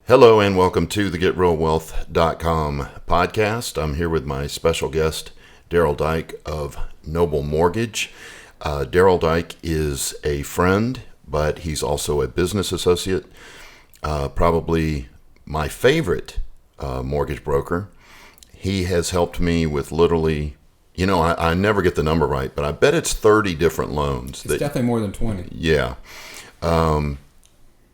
Hello and welcome to the GetRealWealth.com podcast. I'm here with my special guest, Darel Daik of Noble Mortgage. Darel Daik is a friend, but he's also a business associate. Probably my favorite mortgage broker. He has helped me with literally, I never get the number right, but I bet it's 30 different loans. It's definitely more than 20. Yeah.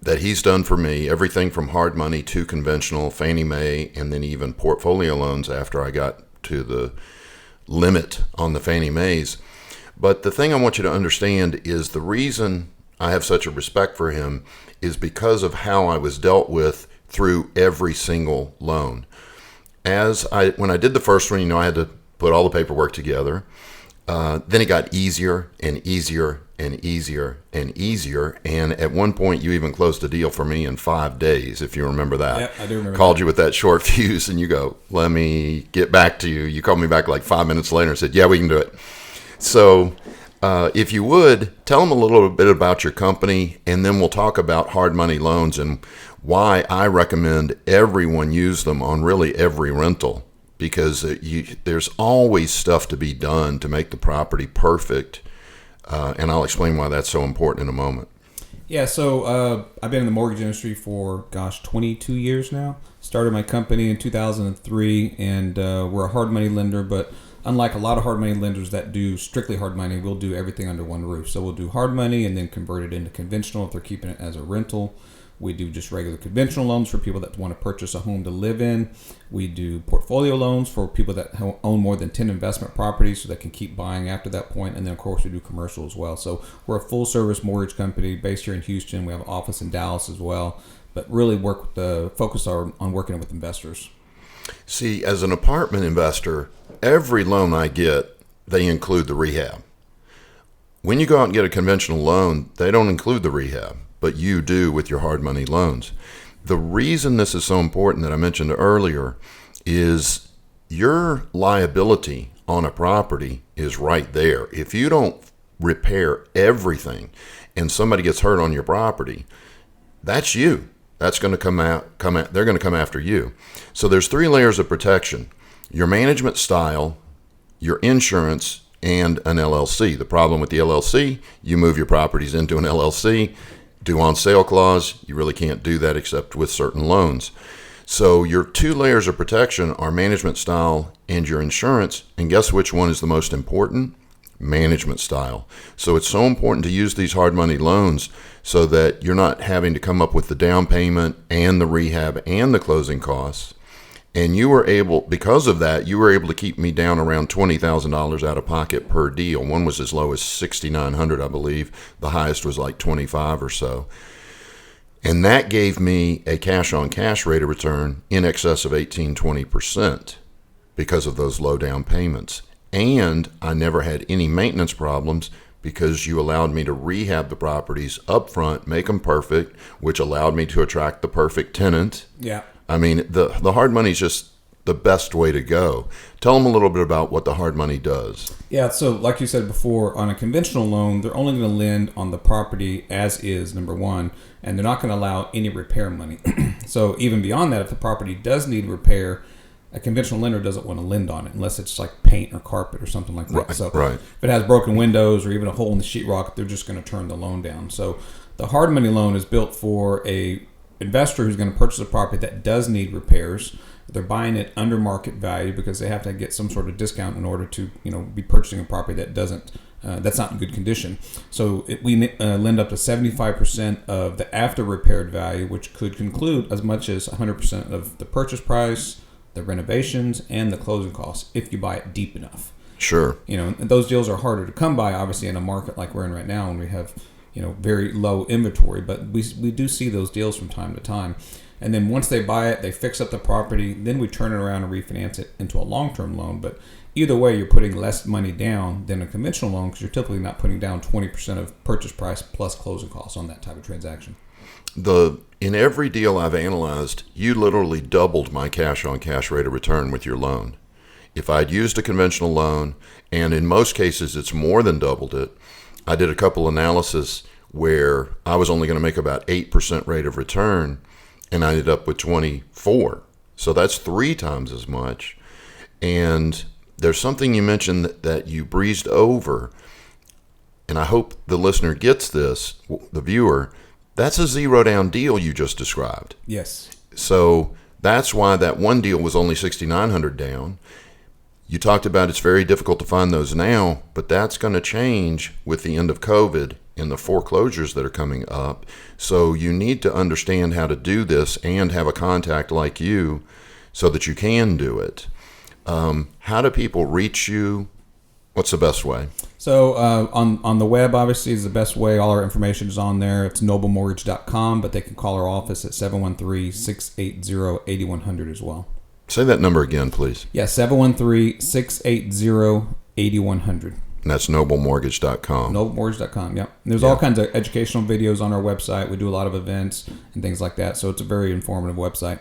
That he's done for me, everything from hard money to conventional, Fannie Mae, and then even portfolio loans after I got to the limit on the Fannie Mae's. But the thing I want you to understand is the reason I have such a respect for him is because of how I was dealt with through every single loan. When I did the first one, I had to put all the paperwork together. Then it got easier and easier and easier and easier. And at one point, you even closed a deal for me in 5 days, if you remember that. Yep, I do remember. Called you with that short fuse, and you go, let me get back to you. You called me back like 5 minutes later and said, yeah, we can do it. So if you would, tell them a little bit about your company, and then we'll talk about hard money loans and why I recommend everyone use them on really every rental. Because there's always stuff to be done to make the property perfect, and I'll explain why that's so important in a moment. Yeah, so I've been in the mortgage industry for, 22 years now. Started my company in 2003, and we're a hard money lender, but unlike a lot of hard money lenders that do strictly hard money, we'll do everything under one roof. So we'll do hard money and then convert it into conventional if they're keeping it as a rental. We do just regular conventional loans for people that want to purchase a home to live in. We do portfolio loans for people that own more than 10 investment properties so they can keep buying after that point. And then, of course, we do commercial as well. So we're a full-service mortgage company based here in Houston. We have an office in Dallas as well, but really focus on working with investors. See, as an apartment investor, every loan I get, they include the rehab. When you go out and get a conventional loan, they don't include the rehab, but you do with your hard money loans. The reason this is so important that I mentioned earlier is your liability on a property is right there. If you don't repair everything and somebody gets hurt on your property, that's you. That's going to come out. They're going to come after you. So there's 3 layers of protection: your management style, your insurance, and an LLC. The problem with the LLC, you move your properties into an LLC. Due on sale clause, you really can't do that except with certain loans. So your 2 layers of protection are management style and your insurance. And guess which one is the most important? Management style. So it's so important to use these hard money loans so that you're not having to come up with the down payment and the rehab and the closing costs. And because of that, you were able to keep me down around $20,000 out of pocket per deal. One was as low as $6,900, I believe. The highest was like $25,000 or so. And that gave me a cash-on-cash rate of return in excess of 18-20% because of those low down payments. And I never had any maintenance problems because you allowed me to rehab the properties up front, make them perfect, which allowed me to attract the perfect tenant. Yeah. I mean, the hard money is just the best way to go. Tell them a little bit about what the hard money does. Yeah, so like you said before, on a conventional loan, they're only going to lend on the property as is, number one, and they're not going to allow any repair money. So even beyond that, if the property does need repair, a conventional lender doesn't want to lend on it unless it's like paint or carpet or something like that. Right. If it has broken windows or even a hole in the sheetrock, they're just going to turn the loan down. So the hard money loan is built for a investor who's going to purchase a property that does need repairs. They're buying it under market value because they have to get some sort of discount in order to, be purchasing a property that that's not in good condition. So we lend up to 75% of the after repaired value, which could conclude as much as 100% of the purchase price, the renovations, and the closing costs if you buy it deep enough. Sure. And those deals are harder to come by, obviously, in a market like we're in right now when we have very low inventory, but we do see those deals from time to time. And then once they buy it, they fix up the property, then we turn it around and refinance it into a long-term loan. But either way, you're putting less money down than a conventional loan because you're typically not putting down 20% of purchase price plus closing costs on that type of transaction. In every deal I've analyzed, you literally doubled my cash-on-cash rate of return with your loan. If I'd used a conventional loan, and in most cases it's more than doubled it, I did a couple analysis where I was only going to make about 8% rate of return, and I ended up with 24. So that's 3 times as much. And there's something you mentioned that you breezed over, and I hope the listener gets this, the viewer. That's a zero down deal you just described. Yes. So that's why that one deal was only $6,900 down. You talked about it's very difficult to find those now, but that's going to change with the end of COVID and the foreclosures that are coming up. So you need to understand how to do this and have a contact like you so that you can do it. How do people reach you? What's the best way? So on the web, obviously, is the best way. All our information is on there. It's noblemortgage.com, but they can call our office at 713-680-8100 as well. Say that number again, please. Yeah, 713-680-8100. And that's noblemortgage.com. Noblemortgage.com, yep. And there's all kinds of educational videos on our website. We do a lot of events and things like that. So it's a very informative website.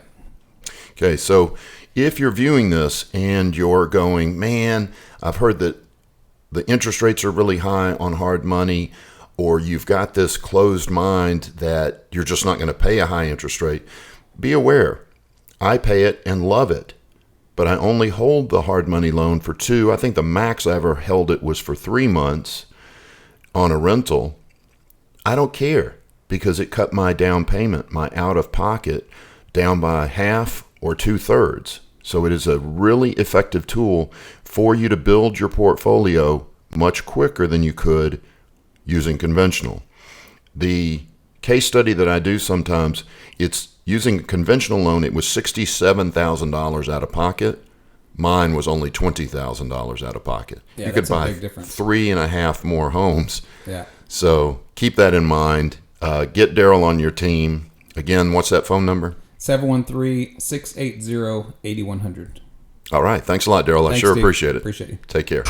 Okay, so if you're viewing this and you're going, man, I've heard that the interest rates are really high on hard money, or you've got this closed mind that you're just not going to pay a high interest rate, be aware. I pay it and love it, but I only hold the hard money loan for 2. I think the max I ever held it was for 3 months on a rental. I don't care because it cut my down payment, my out of pocket, down by half or 2/3. So it is a really effective tool for you to build your portfolio much quicker than you could using conventional. The case study that I do sometimes, it's using a conventional loan, it was $67,000 out of pocket. Mine was only $20,000 out of pocket. Yeah, you could buy 3.5 more homes. Yeah. So keep that in mind. Get Darel on your team. Again, what's that phone number? 713-680-8100. All right. Thanks a lot, Darel. I sure Steve. appreciate it. Appreciate you. Take care.